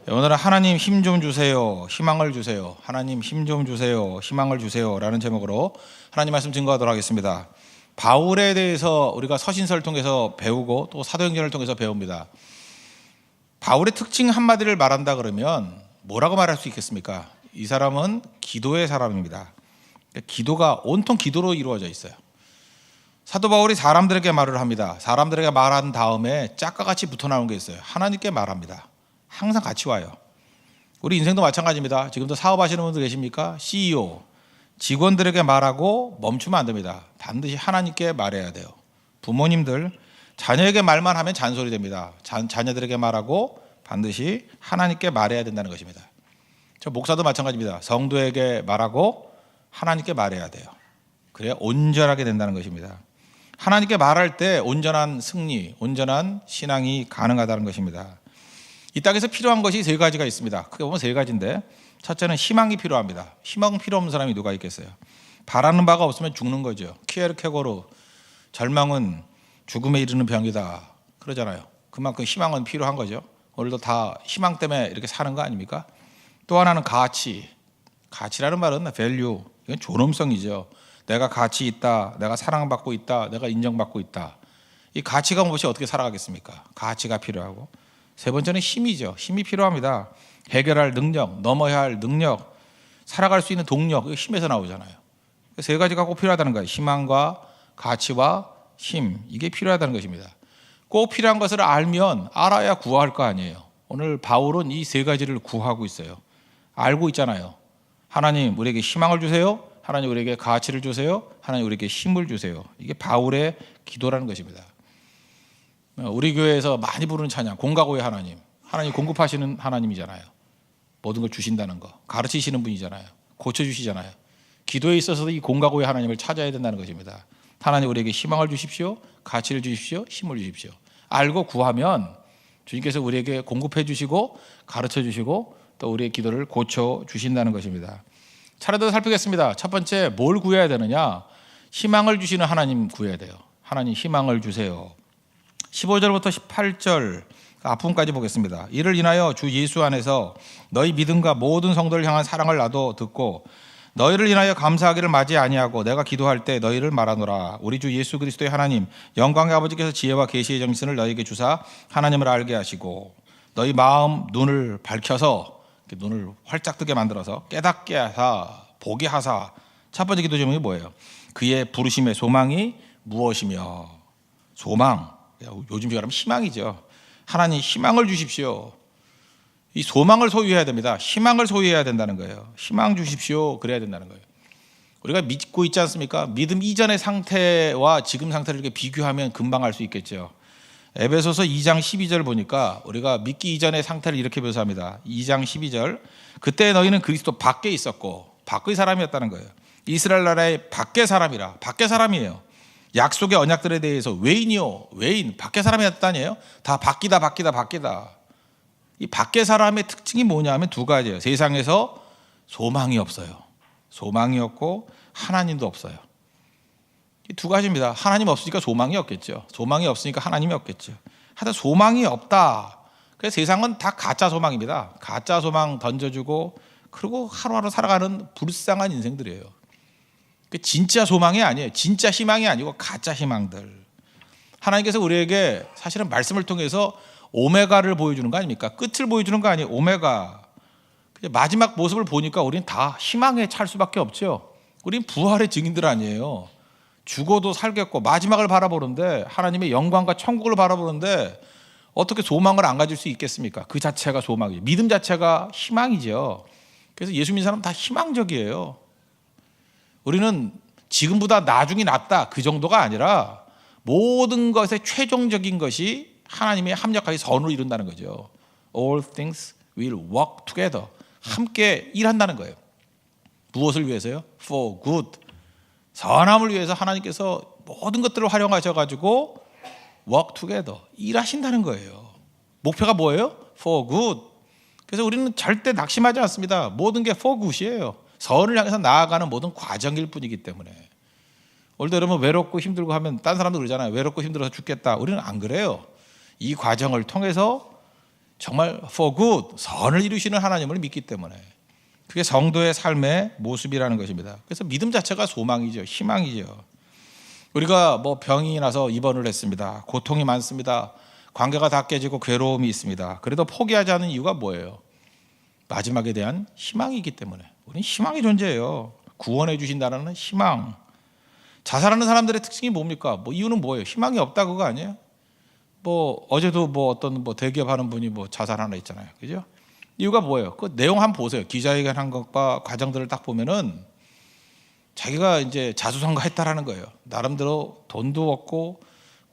오늘은 하나님 힘 좀 주세요, 희망을 주세요. 하나님 힘 좀 주세요, 희망을 주세요 라는 제목으로 하나님 말씀 증거하도록 하겠습니다. 바울에 대해서 우리가 서신서를 통해서 배우고 또 사도행전을 통해서 배웁니다. 바울의 특징 한마디를 말한다 그러면 뭐라고 말할 수 있겠습니까? 이 사람은 기도의 사람입니다. 기도가 온통 기도로 이루어져 있어요. 사도 바울이 사람들에게 말을 합니다. 사람들에게 말한 다음에 짝과 같이 붙어 나오는 게 있어요. 하나님께 말합니다. 항상 같이 와요. 우리 인생도 마찬가지입니다. 지금도 사업하시는 분들 계십니까? CEO, 직원들에게 말하고 멈추면 안 됩니다. 반드시 하나님께 말해야 돼요. 부모님들, 자녀에게 말만 하면 잔소리 됩니다. 자녀들에게 말하고 반드시 하나님께 말해야 된다는 것입니다. 저 목사도 마찬가지입니다. 성도에게 말하고 하나님께 말해야 돼요. 그래야 온전하게 된다는 것입니다. 하나님께 말할 때 온전한 승리, 온전한 신앙이 가능하다는 것입니다. 이 땅에서 필요한 것이 세 가지가 있습니다. 크게 보면 세 가지인데, 첫째는 희망이 필요합니다. 희망 필요 없는 사람이 누가 있겠어요? 바라는 바가 없으면 죽는 거죠. 키에르케고르, 절망은 죽음에 이르는 병이다 그러잖아요. 그만큼 희망은 필요한 거죠. 오늘도 다 희망 때문에 이렇게 사는 거 아닙니까? 또 하나는 가치. 가치라는 말은 value, 이건 존엄성이죠. 내가 가치 있다, 내가 사랑받고 있다, 내가 인정받고 있다. 이 가치가 없이 어떻게 살아가겠습니까? 가치가 필요하고, 세 번째는 힘이죠. 힘이 필요합니다. 해결할 능력, 넘어야 할 능력, 살아갈 수 있는 동력, 이거 힘에서 나오잖아요. 세 가지가 꼭 필요하다는 거예요. 희망과 가치와 힘, 이게 필요하다는 것입니다. 꼭 필요한 것을 알면 알아야 구할 거 아니에요. 오늘 바울은 이 세 가지를 구하고 있어요. 알고 있잖아요. 하나님 우리에게 희망을 주세요. 하나님 우리에게 가치를 주세요. 하나님 우리에게 힘을 주세요. 이게 바울의 기도라는 것입니다. 우리 교회에서 많이 부르는 찬양, 공과고의 하나님. 하나님 공급하시는 하나님이잖아요. 모든 걸 주신다는 거, 가르치시는 분이잖아요. 고쳐주시잖아요. 기도에 있어서도 이 공과고의 하나님을 찾아야 된다는 것입니다. 하나님 우리에게 희망을 주십시오, 가치를 주십시오, 힘을 주십시오. 알고 구하면 주님께서 우리에게 공급해 주시고 가르쳐 주시고 또 우리의 기도를 고쳐 주신다는 것입니다. 차례대로 살피겠습니다. 첫 번째, 뭘 구해야 되느냐? 희망을 주시는 하나님 구해야 돼요. 하나님 희망을 주세요. 15절부터 18절 앞부분까지 보겠습니다. 이를 인하여 주 예수 안에서 너희 믿음과 모든 성도를 향한 사랑을 나도 듣고 너희를 인하여 감사하기를 마지 아니하고 내가 기도할 때 너희를 말하노라. 우리 주 예수 그리스도의 하나님 영광의 아버지께서 지혜와 계시의 정신을 너희에게 주사 하나님을 알게 하시고 너희 마음 눈을 밝혀서, 눈을 활짝 뜨게 만들어서 깨닫게 하사 보게 하사. 첫 번째 기도 제목이 뭐예요? 그의 부르심의 소망이 무엇이며. 소망, 요즘 말하면 희망이죠. 하나님 희망을 주십시오. 이 소망을 소유해야 됩니다. 희망을 소유해야 된다는 거예요. 희망 주십시오. 그래야 된다는 거예요. 우리가 믿고 있지 않습니까? 믿음 이전의 상태와 지금 상태를 이렇게 비교하면 금방 알 수 있겠죠. 에베소서 2장 12절 보니까 우리가 믿기 이전의 상태를 이렇게 묘사합니다. 2장 12절. 그때 너희는 그리스도 밖에 있었고, 밖의 사람이었다는 거예요. 이스라엘 나라의 밖의 사람이라. 밖의 사람이에요. 약속의 언약들에 대해서 외인이요, 외인, 밖의 사람이었다니에요. 다 바뀌다. 이 밖의 사람의 특징이 뭐냐면 두 가지예요. 세상에서 소망이 없어요. 소망이 없고 하나님도 없어요. 이 두 가지입니다. 하나님 없으니까 소망이 없겠죠. 소망이 없으니까 하나님이 없겠죠. 하여튼 소망이 없다. 그래서 세상은 다 가짜 소망입니다. 가짜 소망 던져주고 그리고 하루하루 살아가는 불쌍한 인생들이에요. 진짜 소망이 아니에요. 진짜 희망이 아니고 가짜 희망들. 하나님께서 우리에게 사실은 말씀을 통해서 오메가를 보여주는 거 아닙니까? 끝을 보여주는 거 아니에요. 오메가. 마지막 모습을 보니까 우리는 다 희망에 찰 수밖에 없죠. 우리는 부활의 증인들 아니에요. 죽어도 살겠고 마지막을 바라보는데, 하나님의 영광과 천국을 바라보는데 어떻게 소망을 안 가질 수 있겠습니까? 그 자체가 소망이죠. 믿음 자체가 희망이죠. 그래서 예수 믿는 사람은 다 희망적이에요. 우리는 지금보다 나중이 낫다 그 정도가 아니라 모든 것의 최종적인 것이 하나님의 합력하여 선으로 이룬다는 거죠. All things will work together. 함께 일한다는 거예요. 무엇을 위해서요? For good. 선함을 위해서 하나님께서 모든 것들을 활용하셔가지고 work together. 일하신다는 거예요. 목표가 뭐예요? For good. 그래서 우리는 절대 낙심하지 않습니다. 모든 게 for good이에요. 선을 향해서 나아가는 모든 과정일 뿐이기 때문에. 오늘도 여러분 외롭고 힘들고 하면 딴 사람도 그러잖아요. 외롭고 힘들어서 죽겠다. 우리는 안 그래요. 이 과정을 통해서 정말 for good, 선을 이루시는 하나님을 믿기 때문에 그게 성도의 삶의 모습이라는 것입니다. 그래서 믿음 자체가 소망이죠. 희망이죠. 우리가 뭐 병이 나서 입원을 했습니다. 고통이 많습니다. 관계가 다 깨지고 괴로움이 있습니다. 그래도 포기하지 않는 이유가 뭐예요? 마지막에 대한 희망이기 때문에. 우리는 희망이 존재해요. 구원해 주신다는 희망. 자살하는 사람들의 특징이 뭡니까? 뭐 이유는 뭐예요? 희망이 없다 그거 아니에요? 뭐 어제도 뭐 어떤 뭐 대기업 하는 분이 뭐 자살하나 있잖아요. 그죠? 이유가 뭐예요? 그 내용 한번 보세요. 기자회견 한 것과 과정들을 딱 보면은 자기가 이제 자수성가했다라는 거예요. 나름대로 돈도 얻고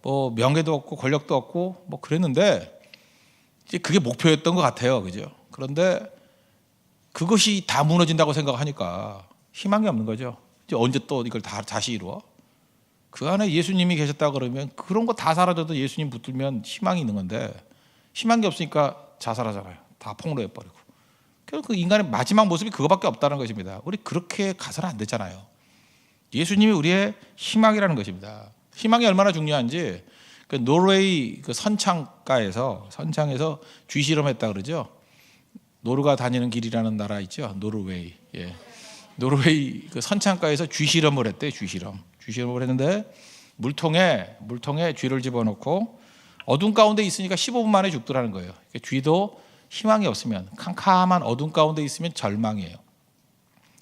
뭐 명예도 얻고 권력도 얻고 뭐 그랬는데 이제 그게 목표였던 것 같아요. 그죠? 그런데 그것이 다 무너진다고 생각하니까 희망이 없는 거죠. 이제 언제 또 이걸 다 다시 이루어? 그 안에 예수님이 계셨다 그러면 그런 거 다 사라져도 예수님 붙들면 희망이 있는 건데 희망이 없으니까 자살하잖아요. 다 폭로해 버리고. 그래서 그 인간의 마지막 모습이 그거밖에 없다는 것입니다. 우리 그렇게 가서는 안 되잖아요. 예수님이 우리의 희망이라는 것입니다. 희망이 얼마나 중요한지 그 노르웨이 그 선창에서 쥐 실험했다 그러죠. 노루가 다니는 길이라는 나라 있죠. 노르웨이. 예. 노르웨이 그 선창가에서 쥐 실험을 했대요. 쥐 실험을 했는데 물통에 쥐를 집어넣고 어둠 가운데 있으니까 15분 만에 죽더라는 거예요. 쥐도 희망이 없으면 캄캄한 어둠 가운데 있으면 절망이에요.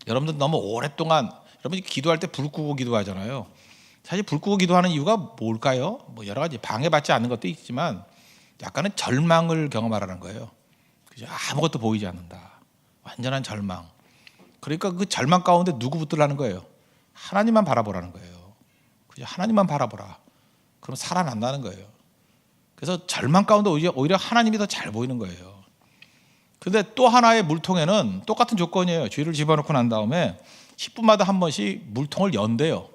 여러분들 너무 오랫동안 여러분이 기도할 때 불 끄고 기도하잖아요. 사실 불 끄고 기도하는 이유가 뭘까요? 뭐 여러 가지 방해받지 않는 것도 있지만 약간은 절망을 경험하라는 거예요. 그죠? 아무것도 보이지 않는다. 완전한 절망. 그러니까 그 절망 가운데 누구 붙들라는 거예요? 하나님만 바라보라는 거예요. 그죠? 하나님만 바라보라. 그럼 살아난다는 거예요. 그래서 절망 가운데 오히려 하나님이 더 잘 보이는 거예요. 그런데 또 하나의 물통에는 똑같은 조건이에요. 쥐를 집어넣고 난 다음에 10분마다 한 번씩 물통을 연대요.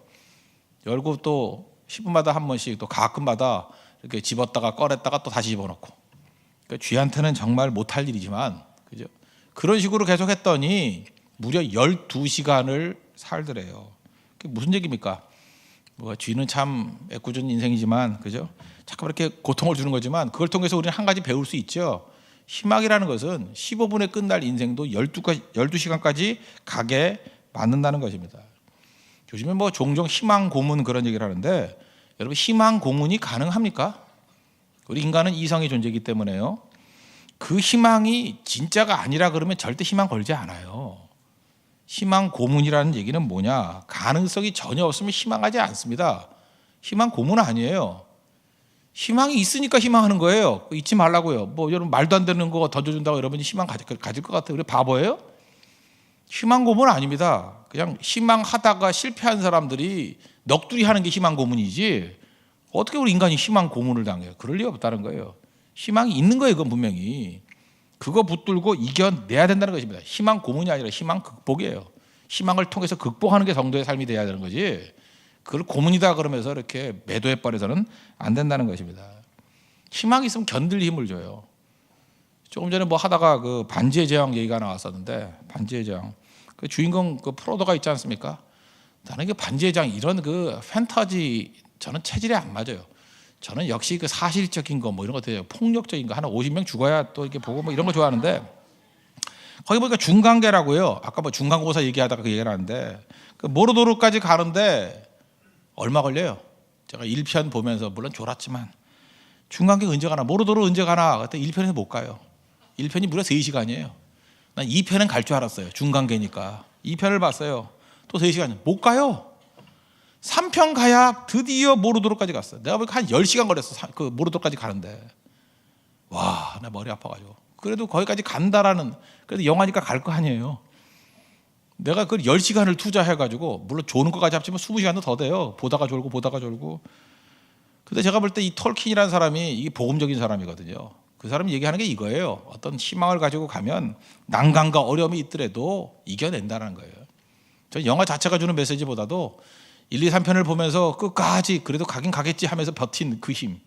열고 또 10분마다 한 번씩 또 가끔마다 이렇게 집었다가 꺼냈다가 또 다시 집어넣고. 그러니까 쥐한테는 정말 못할 일이지만, 그죠? 그런 식으로 계속 했더니 무려 12시간을 살더래요. 그게 무슨 얘기입니까? 뭐 쥐는 참 애꿎은 인생이지만, 그죠? 잠깐 이렇게 고통을 주는 거지만 그걸 통해서 우리는 한 가지 배울 수 있죠. 희망이라는 것은 15분에 끝날 인생도 12시간까지 가게 만든다는 것입니다. 요즘에 뭐 종종 희망 고문 그런 얘기를 하는데 여러분 희망 고문이 가능합니까? 우리 인간은 이성의 존재이기 때문에요. 그 희망이 진짜가 아니라 그러면 절대 희망 걸지 않아요. 희망 고문이라는 얘기는 뭐냐? 가능성이 전혀 없으면 희망하지 않습니다. 희망 고문은 아니에요. 희망이 있으니까 희망하는 거예요. 잊지 말라고요. 뭐 여러분 말도 안 되는 거 던져준다고 여러분이 희망 가질 것 같아요. 우리 바보예요? 희망 고문은 아닙니다. 그냥 희망하다가 실패한 사람들이 넋두리 하는 게 희망 고문이지 어떻게 우리 인간이 희망 고문을 당해요? 그럴 리 없다는 거예요. 희망이 있는 거예요. 그건 분명히. 그거 붙들고 이겨내야 된다는 것입니다. 희망 고문이 아니라 희망 극복이에요. 희망을 통해서 극복하는 게 성도의 삶이 돼야 되는 거지 그걸 고문이다 그러면서 이렇게 매도해버려서는 안 된다는 것입니다. 희망이 있으면 견딜 힘을 줘요. 조금 전에 뭐 하다가 그 반지의 제왕 얘기가 나왔었는데 반지의 제왕 그 주인공 그 프로도가 있지 않습니까? 나는 그 반지의 제왕 이런 그 판타지 저는 체질에 안 맞아요. 저는 역시 그 사실적인 거 뭐 이런 거 되게 폭력적인 거 하나 50명 죽어야 또 이렇게 보고 뭐 이런 거 좋아하는데 거기 보니까 중간계라고요. 아까 뭐 중간고사 얘기하다가 그 얘기를 하는데 그 모로도르까지 가는데 얼마 걸려요? 제가 1편 보면서 물론 졸았지만 중간계 언제 가나 모로도르 언제 가나 그때 1편에서 못 가요. 1편이 무려 3시간이에요. 난 2편은 갈 줄 알았어요. 중간계니까 2편을 봤어요. 또 3시간 못 가요. 3편 가야 드디어 모로도르까지 갔어요. 내가 보니까 한 10시간 걸렸어. 그 모로도르까지 가는데 와, 나 머리 아파가지고 그래도 거기까지 간다라는 그래도 영화니까 갈 거 아니에요. 내가 그 10시간을 투자해가지고 물론 조는 것까지 합치면 20시간도 더 돼요. 보다가 졸고 근데 제가 볼 때 이 톨킨이라는 사람이 이게 복음적인 사람이거든요. 그 사람이 얘기하는 게 이거예요. 어떤 희망을 가지고 가면 난관과 어려움이 있더라도 이겨낸다는 거예요. 저 영화 자체가 주는 메시지보다도 1, 2, 3편을 보면서 끝까지 그래도 가긴 가겠지 하면서 버틴 그 힘.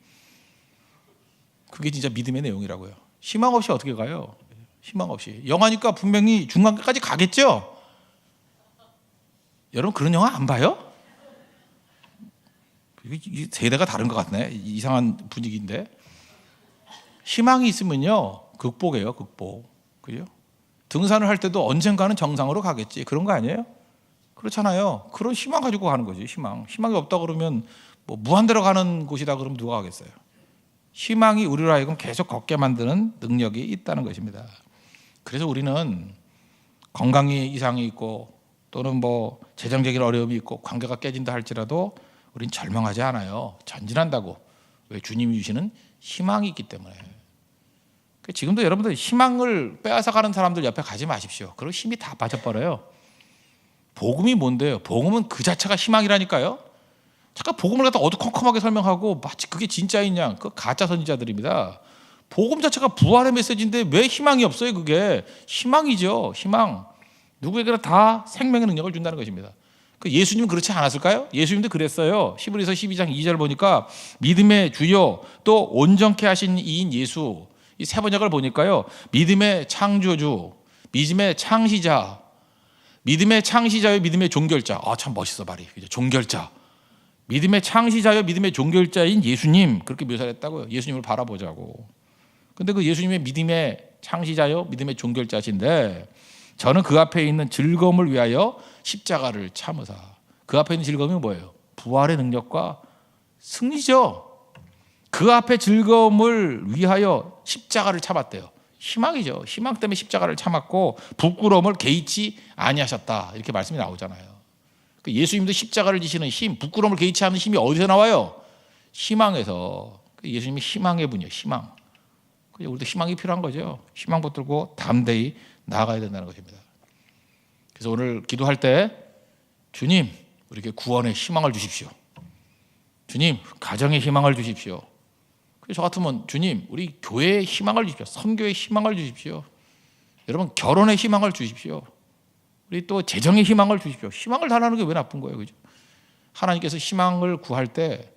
그게 진짜 믿음의 내용이라고요. 희망 없이 어떻게 가요? 희망 없이. 영화니까 분명히 중간까지 가겠죠? 여러분 그런 영화 안 봐요? 세대가 다른 것 같네. 이상한 분위기인데. 희망이 있으면요 극복이에요, 극복. 그죠? 등산을 할 때도 언젠가는 정상으로 가겠지. 그런 거 아니에요? 그렇잖아요. 그런 희망 가지고 가는 거지, 희망. 희망이 없다 그러면 뭐 무한대로 가는 곳이다 그러면 누가 가겠어요? 희망이 우리로 하여금 계속 걷게 만드는 능력이 있다는 것입니다. 그래서 우리는 건강이 이상이 있고 또는 뭐 재정적인 어려움이 있고 관계가 깨진다 할지라도 우린 절망하지 않아요. 전진한다고. 왜? 주님이 주시는 희망이 있기 때문에. 지금도 여러분들 희망을 빼앗아 가는 사람들 옆에 가지 마십시오. 그리고 힘이 다 빠져버려요. 복음이 뭔데요? 복음은 그 자체가 희망이라니까요. 잠깐 복음을 갖다 어두컴컴하게 설명하고 마치 그게 진짜인 양, 그 가짜 선지자들입니다. 복음 자체가 부활의 메시지인데 왜 희망이 없어요? 그게 희망이죠. 희망. 누구에게나 다 생명의 능력을 준다는 것입니다. 예수님은 그렇지 않았을까요? 예수님도 그랬어요. 히브리서 12장 2절 보니까 믿음의 주요 또 온전케 하신 이인 예수, 이 세 번역을 보니까요, 믿음의 창조주, 믿음의 창시자, 믿음의 창시자요 믿음의 종결자. 참 멋있어 말이. 종결자. 믿음의 창시자요 믿음의 종결자인 예수님, 그렇게 묘사를 했다고요. 예수님을 바라보자고. 근데 그 예수님의 믿음의 창시자요 믿음의 종결자신데 저는 그 앞에 있는 즐거움을 위하여 십자가를 참으사. 그 앞에 있는 즐거움이 뭐예요? 부활의 능력과 승리죠. 그 앞에 즐거움을 위하여 십자가를 참았대요. 희망이죠. 희망 때문에 십자가를 참았고 부끄러움을 개의치 아니하셨다, 이렇게 말씀이 나오잖아요. 예수님도 십자가를 지시는 힘, 부끄러움을 개의치 않는 힘이 어디서 나와요? 희망에서. 예수님이 희망의 분이에요. 희망. 우리도 희망이 필요한 거죠. 희망 붙들고 담대히 나아가야 된다는 것입니다. 그래서 오늘 기도할 때 주님, 우리에게 구원의 희망을 주십시오. 주님, 가정의 희망을 주십시오. 저 같으면 주님, 우리 교회의 희망을 주십시오. 선교의 희망을 주십시오. 여러분, 결혼의 희망을 주십시오. 우리 또 재정의 희망을 주십시오. 희망을 달라는 게 왜 나쁜 거예요? 그죠? 하나님께서 희망을 구할 때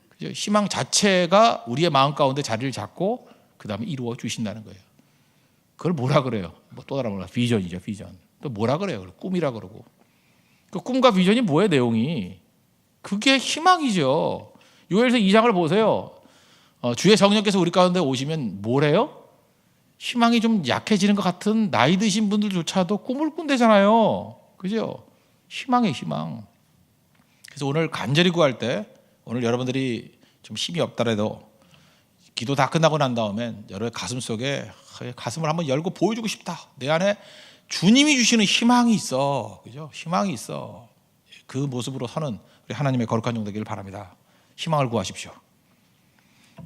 그죠? 희망 자체가 우리의 마음 가운데 자리를 잡고 그 다음에 이루어 주신다는 거예요. 그걸 뭐라 그래요? 또 다른 거라 비전이죠, 비전. 또 뭐라 그래요? 꿈이라 그러고. 그 꿈과 비전이 뭐예요, 내용이? 그게 희망이죠. 요엘서 2장을 보세요. 주의 성령께서 우리 가운데 오시면 뭐래요? 희망이 좀 약해지는 것 같은 나이 드신 분들조차도 꿈을 꾼대잖아요. 그죠? 희망의 희망. 그래서 오늘 간절히 구할 때, 오늘 여러분들이 좀 힘이 없더라도 기도 다 끝나고 난 다음엔 여러분의 가슴 속에 가슴을 한번 열고 보여주고 싶다. 내 안에 주님이 주시는 희망이 있어. 그죠? 희망이 있어. 그 모습으로 서는 우리 하나님의 거룩한 종 되기를 바랍니다. 희망을 구하십시오.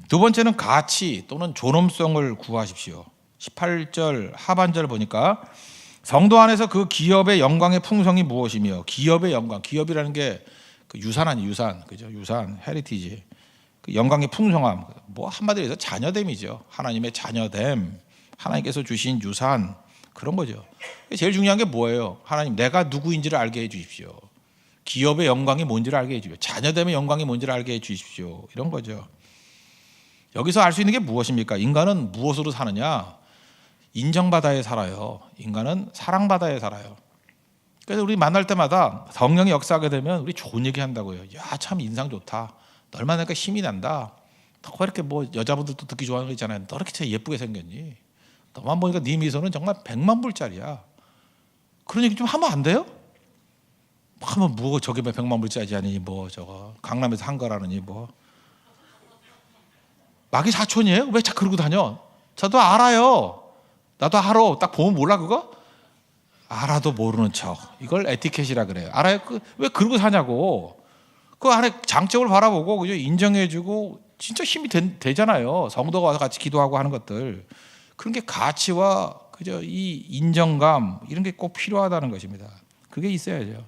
두 번째는 가치 또는 존엄성을 구하십시오. 18절 하반절 보니까 성도 안에서 그 기업의 영광의 풍성이 무엇이며, 기업의 영광, 기업이라는 게 그 유산 아니에요, 유산. 그죠? 유산, 헤리티지. 그 영광의 풍성함, 뭐 한마디로 해서 자녀됨이죠. 하나님의 자녀됨, 하나님께서 주신 유산, 그런 거죠. 제일 중요한 게 뭐예요? 하나님, 내가 누구인지를 알게 해 주십시오. 기업의 영광이 뭔지를 알게 해 주십시오. 자녀됨의 영광이 뭔지를 알게 해 주십시오. 이런 거죠. 여기서 알 수 있는 게 무엇입니까? 인간은 무엇으로 사느냐? 인정받아야 살아요. 인간은 사랑받아야 살아요. 그래서 우리 만날 때마다 성령이 역사하게 되면 우리 좋은 얘기 한다고요. 야, 참 인상 좋다. 널 만나니까 힘이 난다. 너 이렇게 뭐 여자분들도 듣기 좋아하는 거 있잖아요. 너 이렇게 예쁘게 생겼니? 너만 보니까 네 미소는 정말 100만 불짜리야. 그런 얘기 좀 하면 안 돼요? 하면 뭐 저게 100만 불짜리지 아니 뭐 저거 강남에서 한 거라느니 뭐. 마귀 사촌이에요? 왜 자꾸 그러고 다녀? 저도 알아요. 나도 알아. 딱 보면 몰라 그거? 알아도 모르는 척. 이걸 에티켓이라 그래요. 알아요? 왜 그러고 사냐고. 그 안에 장점을 바라보고 그죠? 인정해주고 진짜 힘이 되잖아요. 성도가 와서 같이 기도하고 하는 것들. 그런 게 가치와 그죠? 이 인정감 이런 게 꼭 필요하다는 것입니다. 그게 있어야죠.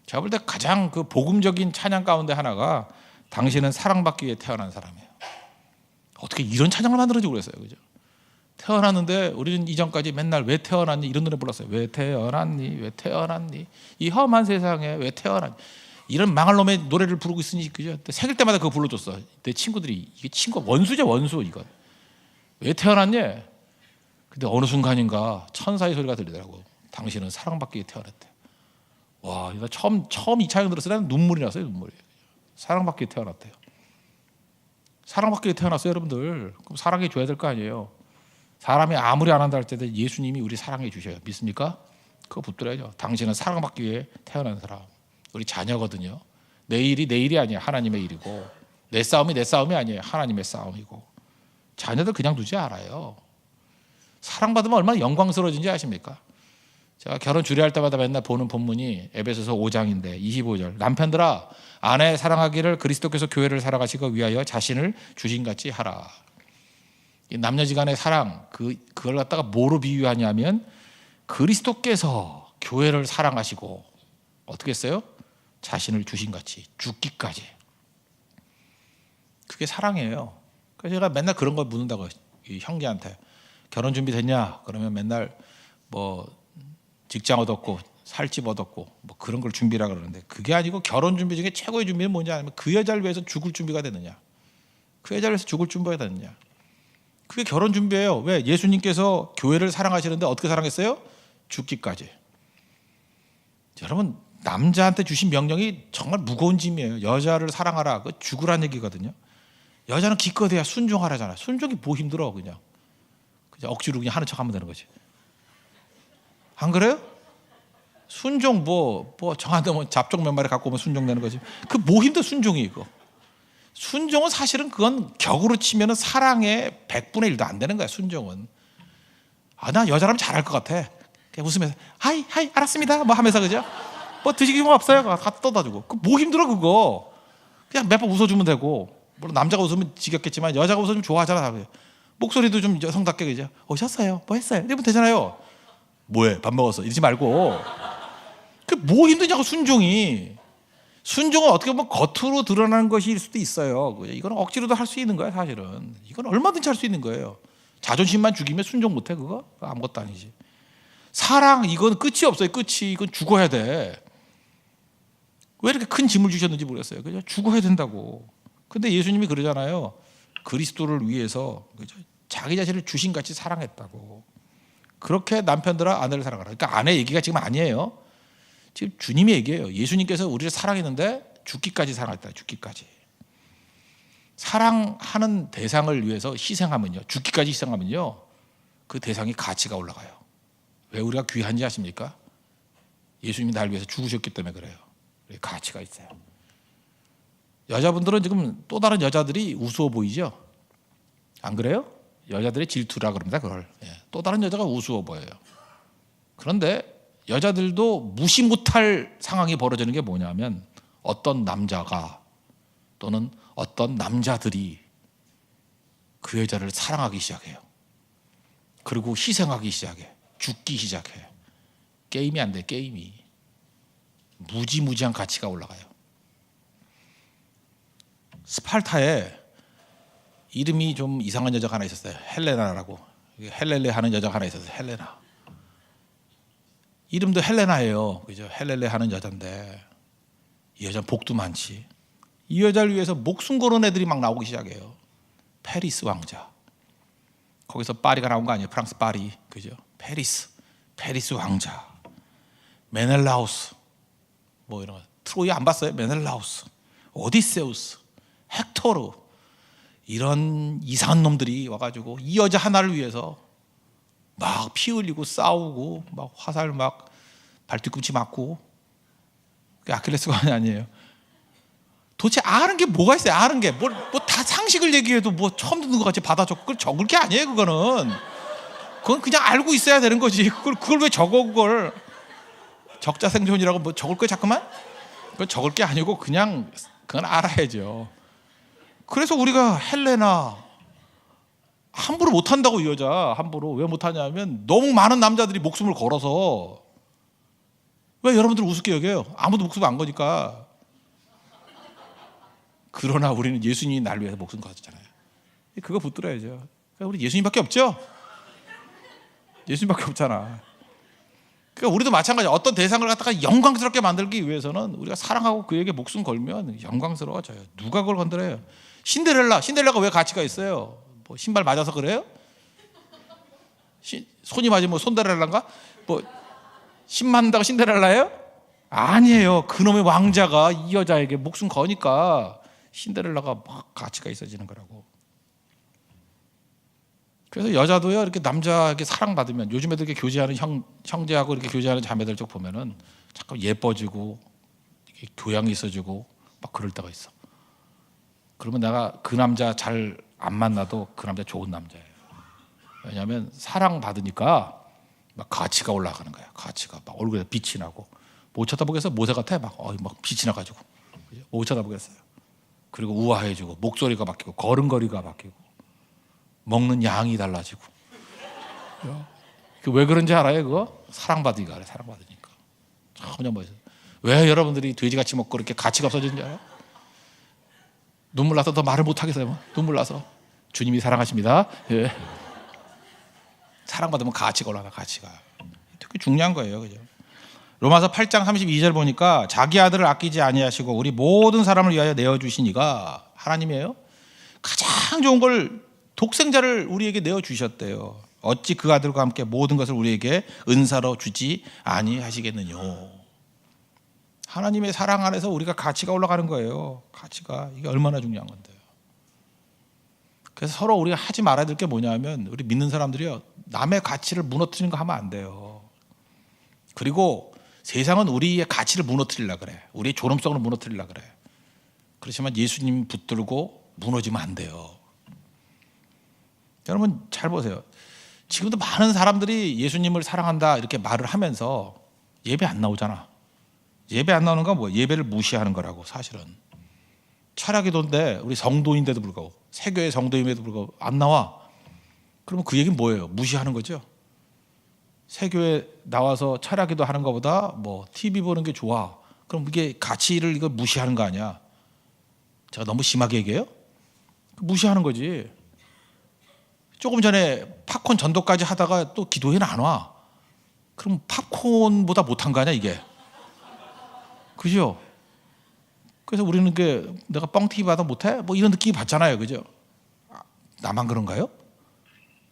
제가 볼 때 가장 그 복음적인 찬양 가운데 하나가 당신은 사랑받기 위해 태어난 사람이에요. 어떻게 이런 찬양을 만들어주고 그랬어요, 그죠? 태어났는데 우리는 이전까지 맨날 왜 태어났니 이런 노래 불렀어요. 왜 태어났니, 왜 태어났니, 이 험한 세상에 왜 태어났니, 이런 망할 놈의 노래를 부르고 있으니 그죠? 생일 때마다 그거 불러줬어. 내 친구들이 이게 친구 원수죠, 원수 이거. 왜 태어났니? 근데 어느 순간인가 천사의 소리가 들리더라고. 당신은 사랑받기 위해 태어났대. 와, 이거 처음 이 찬양 들었을 때는 눈물이 났어요, 눈물이. 사랑받기 위해 태어났대요. 사랑받기 위해 태어났어요, 여러분들. 그럼 사랑해 줘야 될 거 아니에요. 사람이 아무리 안 한다 할 때도 예수님이 우리 사랑해 주셔요. 믿습니까? 그거 붙들어야죠. 당신은 사랑받기 위해 태어난 사람. 우리 자녀거든요. 내 일이 내 일이 아니에요. 하나님의 일이고, 내 싸움이 내 싸움이 아니에요. 하나님의 싸움이고. 자녀들 그냥 두지 않아요. 사랑받으면 얼마나 영광스러워진지 아십니까? 제가 결혼 주례할 때마다 맨날 보는 본문이 에베소서 5장인데 25절. 남편들아 아내 사랑하기를 그리스도께서 교회를 살아가시기 위하여 자신을 주신같이 하라. 이 남녀지간의 사랑, 그걸 갖다가 뭐로 비유하냐면 그리스도께서 교회를 사랑하시고 어떻게 했어요? 자신을 주신같이 죽기까지. 그게 사랑이에요. 그래서 제가 맨날 그런 걸 묻는다고요. 이 형제한테 결혼 준비 됐냐? 그러면 맨날 뭐 직장 얻었고 살집 얻었고 뭐 그런 걸 준비라 그러는데, 그게 아니고 결혼 준비 중에 최고의 준비는 뭔지 아니면 그 여자를 위해서 죽을 준비가 되느냐, 그 여자를 위해서 죽을 준비가 되느냐. 그게 결혼 준비예요. 왜? 예수님께서 교회를 사랑하시는데 어떻게 사랑했어요? 죽기까지. 여러분, 남자한테 주신 명령이 정말 무거운 짐이에요. 여자를 사랑하라, 그 죽으란 얘기거든요. 여자는 기껏해야 순종하라잖아요. 순종이 뭐 힘들어. 그냥 억지로 그냥 하는 척하면 되는 거지. 안 그래요? 순종 뭐 정한데 뭐 잡종 몇 마리 갖고 오면 순종되는 거지. 그 뭐 힘들어 순종이. 이거 순종은 사실은 그건 격으로 치면은 사랑의 100분의 1도 안 되는 거야. 순종은. 나 여자라면 잘할 것 같아. 그냥 웃으면서 하이 알았습니다 뭐 하면서, 그죠? 뭐 드시기 뭐 없어요? 갖다 떠다 주고. 그 뭐 힘들어 그거. 그냥 몇 번 웃어주면 되고. 물론 남자가 웃으면 지겹겠지만 여자가 웃으면 좋아하잖아. 목소리도 좀 여성답게, 그죠? 오셨어요? 뭐 했어요? 이러면 되잖아요. 뭐해? 밥 먹었어? 이러지 말고. 그 뭐 힘드냐고. 순종이. 순종은 어떻게 보면 겉으로 드러나는 것일 수도 있어요. 이건 억지로도 할 수 있는 거야. 사실은 이건 얼마든지 할 수 있는 거예요. 자존심만 죽이면 순종 못해? 그거 아무것도 아니지. 사랑, 이건 끝이 없어요. 끝이. 이건 죽어야 돼. 왜 이렇게 큰 짐을 주셨는지 모르겠어요. 그죠? 죽어야 된다고. 근데 예수님이 그러잖아요. 그리스도를 위해서, 그죠? 자기 자신을 주신같이 사랑했다고. 그렇게 남편들아 아내를 사랑하라. 그러니까 아내 얘기가 지금 아니에요. 지금 주님이 얘기해요. 예수님께서 우리를 사랑했는데 죽기까지 사랑했다. 죽기까지. 사랑하는 대상을 위해서 희생하면요, 죽기까지 희생하면요, 그 대상이 가치가 올라가요. 왜 우리가 귀한지 아십니까? 예수님이 날 위해서 죽으셨기 때문에 그래요. 가치가 있어요. 여자분들은 지금 또 다른 여자들이 우스워 보이죠? 안 그래요? 여자들의 질투라 그럽니다. 그걸. 또 다른 여자가 우스워 보여요. 그런데 여자들도 무시 못할 상황이 벌어지는 게 뭐냐면, 어떤 남자가 또는 어떤 남자들이 그 여자를 사랑하기 시작해요. 그리고 희생하기 시작해. 죽기 시작해. 게임이 안 돼. 게임이. 무지무지한 가치가 올라가요. 스파르타에 이름이 좀 이상한 여자가 하나 있었어요. 헬레나라고. 헬렐레 하는 여자가 하나 있었어요. 헬레나. 이름도 헬레나예요. 그죠? 헬렐레 하는 여자인데 이 여자는 복도 많지. 이 여자를 위해서 목숨 거는 애들이 막 나오기 시작해요. 페리스 왕자. 거기서 파리가 나온 거 아니에요? 프랑스 파리. 그죠? 페리스 왕자. 메넬라우스. 뭐 이런 거. 트로이 안 봤어요? 메넬라우스. 오디세우스. 헥토르. 이런 이상한 놈들이 와가지고 이 여자 하나를 위해서 막 피 흘리고 싸우고 막 화살 막 발뒤꿈치 맞고. 그게 아킬레스건이 아니에요. 도대체 아는 게 뭐가 있어요? 아는 게 뭐 다 상식을 얘기해도 뭐 처음 듣는 것 같이 받아 적을 게 아니에요. 그건 그냥 알고 있어야 되는 거지. 그걸 왜 적어? 그걸 적자생존이라고 뭐 적을 거야 자꾸만? 그건 적을 게 아니고 그건 알아야죠. 그래서 우리가 헬레나 함부로 못한다고. 이 여자 함부로 왜 못하냐면 너무 많은 남자들이 목숨을 걸어서. 왜 여러분들 우습게 여겨요? 아무도 목숨 안 거니까. 그러나 우리는 예수님이 날 위해서 목숨 걸었잖아요. 그거 붙들어야죠. 그러니까 우리 예수님밖에 없죠. 예수님밖에 없잖아. 그러니까 우리도 마찬가지야. 어떤 대상을 갖다가 영광스럽게 만들기 위해서는 우리가 사랑하고 그에게 목숨 걸면 영광스러워져요. 누가 그걸 건드려요? 신데렐라가 왜 가치가 있어요? 뭐 신발 맞아서 그래요? 손이 맞으면 뭐 손데렐라인가? 뭐 신 맞는다고 신데렐라예요? 아니에요. 그놈의 왕자가 이 여자에게 목숨 거니까 신데렐라가 막 가치가 있어지는 거라고. 그래서 여자도요 이렇게 남자에게 사랑받으면 요즘 애들 이렇게 교제하는 형제하고 이렇게 교제하는 자매들 쪽 보면은 잠깐 예뻐지고 이렇게 교양이 있어지고 막 그럴 때가 있어. 그러면 내가 그 남자 잘 안 만나도 그 남자 좋은 남자예요. 왜냐하면 사랑받으니까 막 가치가 올라가는 거야. 가치가 막 얼굴에 빛이 나고 못 쳐다보겠어 모세 같아 막 빛이 나가지고 못 쳐다보겠어요. 그리고 우아해지고 목소리가 바뀌고 걸음걸이가 바뀌고 먹는 양이 달라지고. 왜 그런지 알아요? 그거 사랑받으니까 그래. 사랑받으니까 전혀 멋있어요. 왜 여러분들이 돼지같이 먹고 이렇게 가치가 없어지는지 알아요? 눈물 나서 더 말을 못 하겠어요. 눈물 나서. 주님이 사랑하십니다. 예. 사랑받으면 가치가 올라가. 가치가 되게 중요한 거예요. 그죠? 로마서 8장 32절 보니까 자기 아들을 아끼지 아니하시고 우리 모든 사람을 위하여 내어주시니가 하나님이에요. 가장 좋은 걸 독생자를 우리에게 내어주셨대요. 어찌 그 아들과 함께 모든 것을 우리에게 은사로 주지 아니하시겠느냐. 하나님의 사랑 안에서 우리가 가치가 올라가는 거예요. 가치가 이게 얼마나 중요한 건데요. 그래서 서로 우리가 하지 말아야 될 게 뭐냐면 우리 믿는 사람들이요 남의 가치를 무너뜨리는 거 하면 안 돼요. 그리고 세상은 우리의 가치를 무너뜨리려고 그래. 우리의 존엄성을 무너뜨리려고 그래. 그렇지만 예수님 붙들고 무너지면 안 돼요. 여러분 잘 보세요. 지금도 많은 사람들이 예수님을 사랑한다 이렇게 말을 하면서 예배 안 나오잖아. 예배 안 나오는 건 뭐야? 예배를 무시하는 거라고. 사실은 철야기도인데 우리 성도인데도 불구하고 세교회 성도임에도 불구하고 안 나와. 그러면 그 얘기는 뭐예요? 무시하는 거죠. 세교회 나와서 철야기도 하는 것보다 TV 보는 게 좋아. 그럼 이게 가치를 이거 무시하는 거 아니야? 제가 너무 심하게 얘기해요? 무시하는 거지. 조금 전에 팝콘 전도까지 하다가 또 기도회는 안 와. 그럼 팝콘보다 못한 거 아니야 이게? 그죠? 그래서 우리는 내가 뻥튀기 받아 못해? 이런 느낌이 받잖아요. 그죠? 나만 그런가요?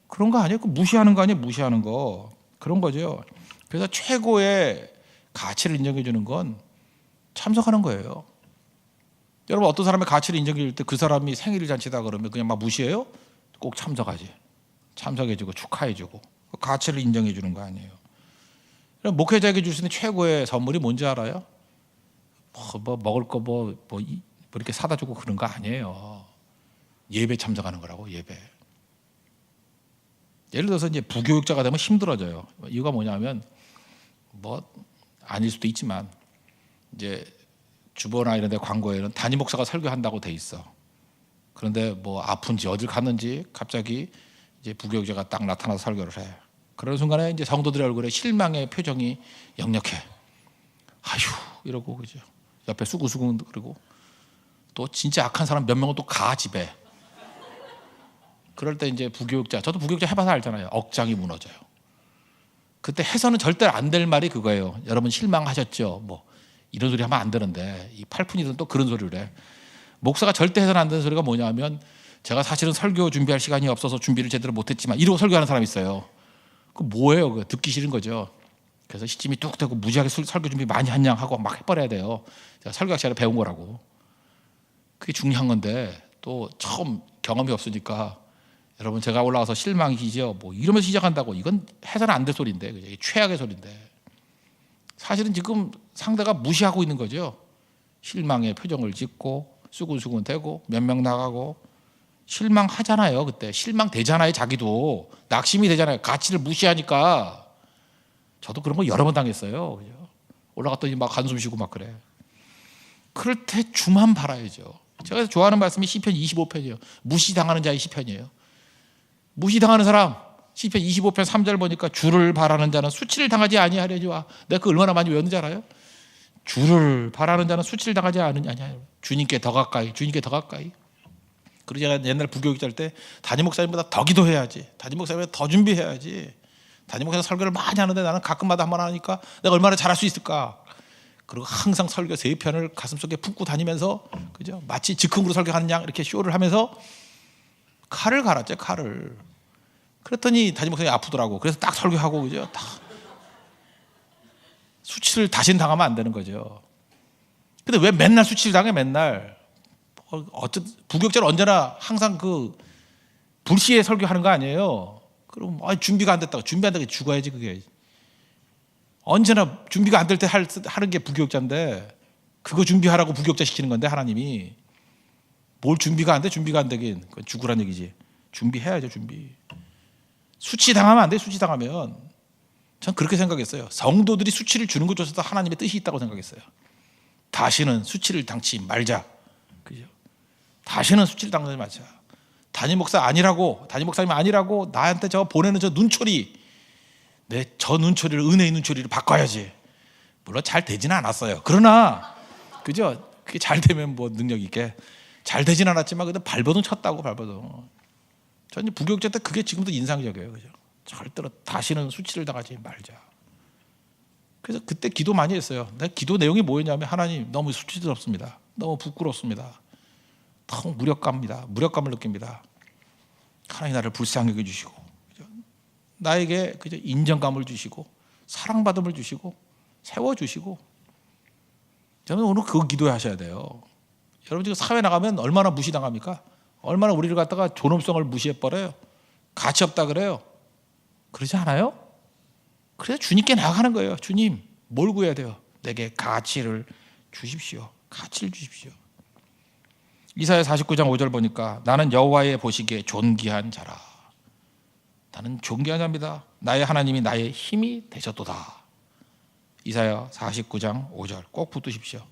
그런 거 아니에요? 무시하는 거 아니에요? 무시하는 거. 그런 거죠. 그래서 최고의 가치를 인정해 주는 건 참석하는 거예요. 여러분 어떤 사람의 가치를 인정해 줄 때 그 사람이 생일 잔치다 그러면 그냥 막 무시해요? 꼭 참석하지. 참석해 주고 축하해 주고 가치를 인정해 주는 거 아니에요. 목회자에게 줄 수 있는 최고의 선물이 뭔지 알아요? 먹을 거 이렇게 사다 주고 그런 거 아니에요. 예배 참석하는 거라고. 예배. 예를 들어서 이제 부교육자가 되면 힘들어져요. 이유가 뭐냐면 아닐 수도 있지만 이제 주보나 이런 데 광고에는 담임 목사가 설교한다고 돼 있어. 그런데 아픈지 어딜 갔는지 갑자기 이제 부교육자가 딱 나타나서 설교를 해. 그런 순간에 이제 성도들의 얼굴에 실망의 표정이 역력해. 아휴 이러고 그죠. 옆에 수구수구 그러고 또 진짜 악한 사람 몇 명은 또 가 집에. 그럴 때 이제 부교육자, 저도 부교육자 해봐서 알잖아요. 억장이 무너져요. 그때 해서는 절대 안 될 말이 그거예요. 여러분 실망하셨죠? 이런 소리 하면 안 되는데 이 팔푼이든 또 그런 소리를 해. 목사가 절대 해서는 안 되는 소리가 뭐냐면 제가 사실은 설교 준비할 시간이 없어서 준비를 제대로 못했지만 이러고 설교하는 사람이 있어요. 그 뭐예요? 그거 듣기 싫은 거죠. 그래서 시침이 뚝 되고 무지하게 설교 준비 많이 한 양 하고 막 해버려야 돼요. 제가 설교학 시간에 배운 거라고. 그게 중요한 건데 또 처음 경험이 없으니까 여러분 제가 올라가서 실망이죠. 이러면서 시작한다고 이건 해서는 안 될 소리인데 이게 최악의 소리인데 사실은 지금 상대가 무시하고 있는 거죠. 실망의 표정을 짓고 수근수근 대고 몇 명 나가고 실망하잖아요. 그때 실망되잖아요. 자기도 낙심이 되잖아요. 가치를 무시하니까. 저도 그런 거 여러 번 당했어요. 그죠? 올라갔더니 막 한숨 쉬고 막 그래. 그럴 때 주만 바라야죠. 제가 좋아하는 말씀이 시편 25편이에요. 무시당하는 자의 시편이에요. 무시당하는 사람 시편 25편 3절 보니까 주를 바라는 자는 수치를 당하지 아니하려니와. 내가 그 얼마나 많이 외웠는지 알아요? 주를 바라는 자는 수치를 당하지 않으냐. 주님께 더 가까이, 주님께 더 가까이. 그리고 제가 옛날 부교육자 할 때 담임 목사님보다 더 기도해야지, 담임 목사님보다 더 준비해야지. 담임 목사님 설교를 많이 하는데 나는 가끔마다 한번 하니까 내가 얼마나 잘할 수 있을까. 그리고 항상 설교 3편을 가슴속에 품고 다니면서 그죠? 마치 즉흥으로 설교하는 양 이렇게 쇼를 하면서 칼을 갈았죠. 칼을. 그랬더니 담임 목사님이 아프더라고. 그래서 딱 설교하고 그죠? 딱 수치를 다시는 당하면 안 되는 거죠. 근데 왜 맨날 수치를 당해? 맨날 어쨌든 부교육자는 언제나 항상 그 불시에 설교하는 거 아니에요. 그럼 준비가 안 됐다고. 준비 안 되게 죽어야지 그게. 언제나 준비가 안 될 때 하는 게 부교육자인데 그거 준비하라고 부교육자 시키는 건데 하나님이. 뭘 준비가 안 돼? 준비가 안 되긴. 그건 죽으란 얘기지. 준비해야죠. 준비. 수치당하면 안 돼. 수치당하면. 전 그렇게 생각했어요. 성도들이 수치를 주는 것조차도 하나님의 뜻이 있다고 생각했어요. 다시는 수치를 당치 말자. 그죠? 다시는 수치를 당하지 말자. 담임 목사님 아니라고 나한테 저 보내는 저 눈초리, 저 눈초리를 은혜의 눈초리를 바꿔야지. 물론 잘 되지는 않았어요. 그러나 그죠? 그게 잘 되면 뭐 능력 있게 잘 되진 않았지만 그래도 발버둥 쳤다고. 발버둥. 저는 부교육자 때 그게 지금도 인상적이에요. 그죠? 절대로 다시는 수치를 당하지 말자. 그래서 그때 기도 많이 했어요. 내 기도 내용이 뭐였냐면 하나님 너무 수치스럽습니다. 너무 부끄럽습니다. 너무 무력감을 느낍니다. 하나님 나를 불쌍히 여겨주시고 나에게 그저 인정감을 주시고 사랑받음을 주시고 세워주시고. 저는 오늘 그거 기도하셔야 돼요. 여러분 지금 사회 나가면 얼마나 무시당합니까? 얼마나 우리를 갖다가 존엄성을 무시해버려요. 가치 없다 그래요. 그러지 않아요? 그래서 주님께 나아가는 거예요. 주님 뭘 구해야 돼요? 내게 가치를 주십시오. 가치를 주십시오. 이사야 49장 5절 보니까 나는 여호와의 보시기에 존귀한 자라. 나는 존귀한 자입니다. 나의 하나님이 나의 힘이 되셨도다. 이사야 49장 5절 꼭 붙드십시오.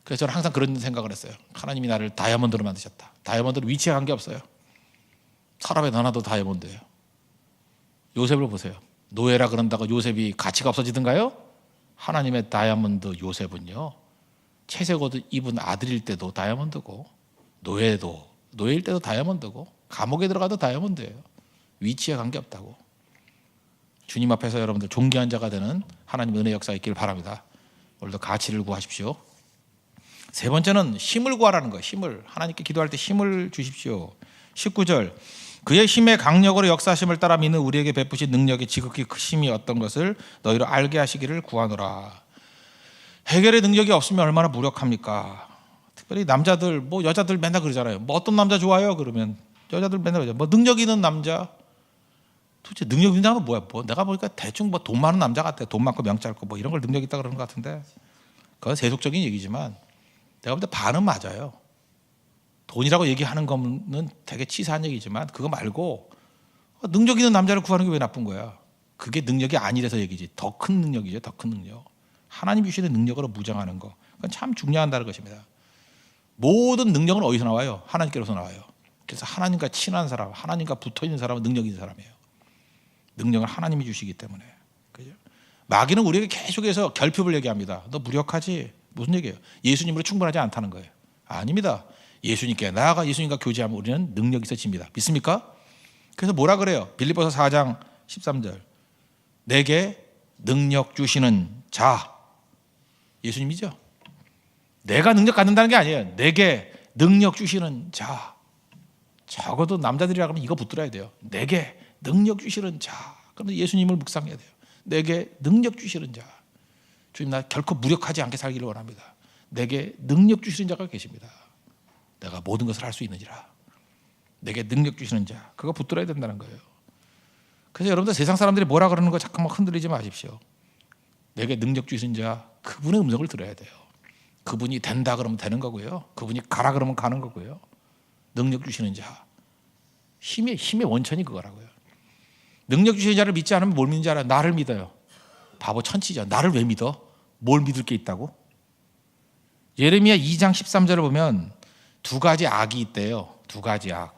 그래서 저는 항상 그런 생각을 했어요. 하나님이 나를 다이아몬드로 만드셨다. 다이아몬드는 위치에 관계없어요. 서랍에 넣어놔도 다이아몬드예요. 요셉을 보세요. 노예라 그런다고 요셉이 가치가 없어지던가요? 하나님의 다이아몬드 요셉은요, 채색 옷을 입은 아들일 때도 다이아몬드고, 노예일 때도 다이아몬드고, 감옥에 들어가도 다이아몬드예요. 위치에 관계없다고. 주님 앞에서 여러분들 존귀한 자가 되는 하나님 은혜 역사 있기를 바랍니다. 오늘도 가치를 구하십시오. 세 번째는 힘을 구하라는 거예요. 힘을. 하나님께 기도할 때 힘을 주십시오. 19절 그의 힘의 강력으로 역사하심을 따라 믿는 우리에게 베푸신 능력이 지극히 크심이 어떤 것을 너희로 알게 하시기를 구하노라. 해결의 능력이 없으면 얼마나 무력합니까? 특별히 남자들, 뭐 여자들 맨날 그러잖아요. 뭐 어떤 남자 좋아요? 그러면 여자들 맨날 그러죠. 뭐 능력 있는 남자. 도대체 능력 있는 남자는 뭐야? 뭐 내가 보니까 대충 뭐 돈 많은 남자 같아. 돈 많고 명 짧고 뭐 이런 걸 능력 있다 그러는 것 같은데 그건 세속적인 얘기지만 내가 볼 때 반은 맞아요. 돈이라고 얘기하는 거는 되게 치사한 얘기지만 그거 말고 능력 있는 남자를 구하는 게 왜 나쁜 거야? 그게 능력이 아니라서 얘기지. 더 큰 능력이죠. 더 큰 능력. 하나님 주시는 능력으로 무장하는 거. 그건 참 중요하다는 것입니다. 모든 능력은 어디서 나와요? 하나님께로서 나와요. 그래서 하나님과 친한 사람, 하나님과 붙어있는 사람은 능력 있는 사람이에요. 능력을 하나님이 주시기 때문에. 그죠? 마귀는 우리에게 계속해서 결핍을 얘기합니다. 너 무력하지? 무슨 얘기예요? 예수님으로 충분하지 않다는 거예요. 아닙니다. 예수님께 나아가 예수님과 교제하면 우리는 능력이 있어집니다. 믿습니까? 그래서 뭐라 그래요? 빌립보서 4장 13절 내게 능력 주시는 자 예수님이죠. 내가 능력 갖는다는 게 아니에요. 내게 능력 주시는 자. 적어도 남자들이라 그러면 이거 붙들어야 돼요. 내게 능력 주시는 자. 그러면 예수님을 묵상해야 돼요. 내게 능력 주시는 자. 주님 나 결코 무력하지 않게 살기를 원합니다. 내게 능력 주시는 자가 계십니다. 내가 모든 것을 할 수 있느니라. 내게 능력 주시는 자. 그거 붙들어야 된다는 거예요. 그래서 여러분들 세상 사람들이 뭐라 그러는 거 잠깐만 흔들리지 마십시오. 내게 능력 주시는 자. 그분의 음성을 들어야 돼요. 그분이 된다 그러면 되는 거고요. 그분이 가라 그러면 가는 거고요. 능력 주시는 자. 힘의 원천이 그거라고요. 능력 주시는 자를 믿지 않으면 뭘 믿는지 알아요? 나를 믿어요. 바보 천치죠. 나를 왜 믿어? 뭘 믿을 게 있다고? 예레미야 2장 13절을 보면 두 가지 악이 있대요. 두 가지 악.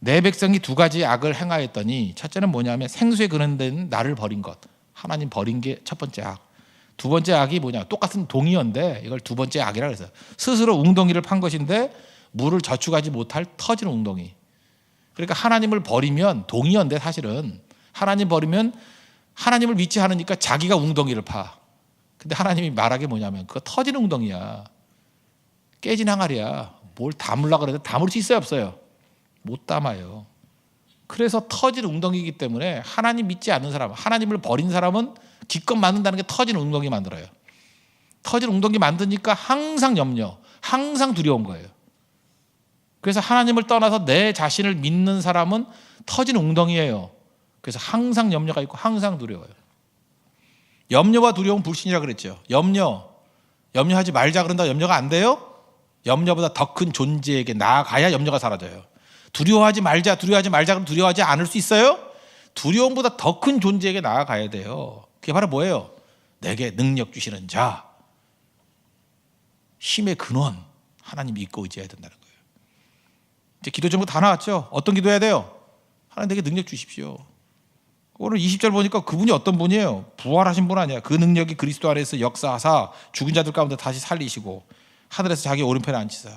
내 백성이 두 가지 악을 행하였더니 첫째는 뭐냐면 생수에 그는데는 나를 버린 것. 하나님 버린 게 첫 번째 악. 두 번째 악이 뭐냐? 똑같은 동의어인데 이걸 두 번째 악이라 그래서 스스로 웅덩이를 판 것인데 물을 저축하지 못할 터지는 웅덩이. 그러니까 하나님을 버리면 동의어인데 사실은 하나님 버리면 하나님을 믿지 않으니까 자기가 웅덩이를 파. 근데 하나님이 말하게 뭐냐면 그거 터지는 웅덩이야. 깨진 항아리야. 뭘 담으려고 그래도 담을 수 있어요 없어요? 못 담아요. 그래서 터진 웅덩이이기 때문에 하나님 믿지 않는 사람, 하나님을 버린 사람은 기껏 만든다는 게 터진 웅덩이 만들어요. 터진 웅덩이 만드니까 항상 염려, 항상 두려운 거예요. 그래서 하나님을 떠나서 내 자신을 믿는 사람은 터진 웅덩이에요. 그래서 항상 염려가 있고 항상 두려워요. 염려와 두려움은 불신이라 그랬죠. 염려하지 말자 그런다 염려가 안 돼요? 염려보다 더 큰 존재에게 나아가야 염려가 사라져요. 두려워하지 말자 그럼 두려워하지 않을 수 있어요? 두려움보다 더 큰 존재에게 나아가야 돼요. 그게 바로 뭐예요? 내게 능력 주시는 자, 힘의 근원, 하나님 믿고 의지해야 된다는 거예요. 이제 기도 제목 다 나왔죠? 어떤 기도해야 돼요? 하나님 내게 능력 주십시오. 오늘 20절 보니까 그분이 어떤 분이에요? 부활하신 분 아니야. 그 능력이 그리스도 안에서 역사하사 죽은 자들 가운데 다시 살리시고 하늘에서 자기 오른편에 앉히사.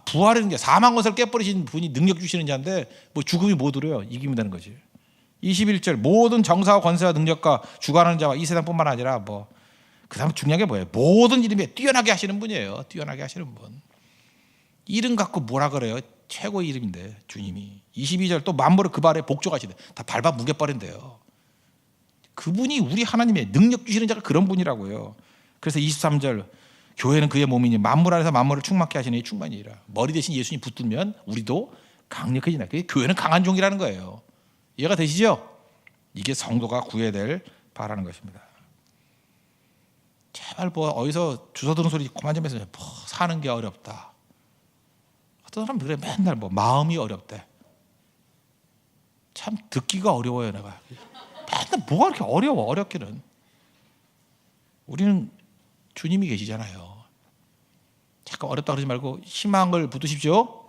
부활하는 게 사망 것을 깨버리신 분이 능력 주시는 자인데 뭐 죽음이 뭐 두려요? 이기면 되는 거지. 21절 모든 정사와 권세와 능력과 주관하는 자와 이 세상뿐만 아니라 뭐 그 다음 중요한 게 뭐예요? 모든 이름에 뛰어나게 하시는 분이에요. 뛰어나게 하시는 분. 이름 갖고 뭐라 그래요? 최고의 이름인데 주님이. 22절 또 만물을 그 발에 복종하시대. 다 밟아 무게버린대요. 그분이 우리 하나님의 능력 주시는 자가 그런 분이라고요. 그래서 23절 교회는 그의 몸이니 만물 안에서 만물을 충만케 하시는 이 충만이라. 머리 대신 예수님 붙들면 우리도 강력해지나. 그게 교회는 강한 종이라는 거예요. 이해가 되시죠? 이게 성도가 구해야 될 바라는 것입니다. 제발 뭐 어디서 주워 들은 소리 그만 좀 해서 뭐 사는 게 어렵다. 어떤 사람 그래 맨날 뭐 마음이 어렵대. 참 듣기가 어려워요. 내가 맨날 뭐가 그렇게 어려워. 어렵기는. 우리는 주님이 계시잖아요. 잠깐 어렵다 그러지 말고 희망을 붙드십시오.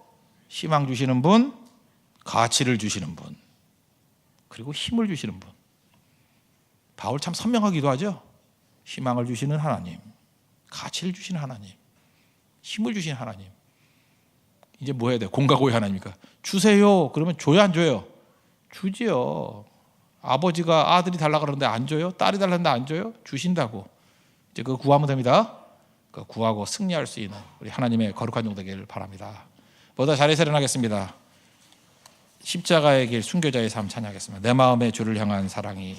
희망 주시는 분, 가치를 주시는 분, 그리고 힘을 주시는 분. 바울 참 선명하기도 하죠. 희망을 주시는 하나님, 가치를 주시는 하나님, 힘을 주시는 하나님. 이제 뭐 해야 돼요? 공과 고의 하나님이니까 주세요. 그러면 줘요 안 줘요? 주지요. 아버지가 아들이 달라고 그러는데 안 줘요? 딸이 달라는데 안 줘요? 주신다고. 이제 그거 구하면 됩니다. 그거 구하고 승리할 수 있는 우리 하나님의 거룩한 종 되기를 바랍니다. 보다 자리에서 일어나겠습니다. 십자가의 길 순교자의 삶 찬양하겠습니다. 내 마음의 주를 향한 사랑이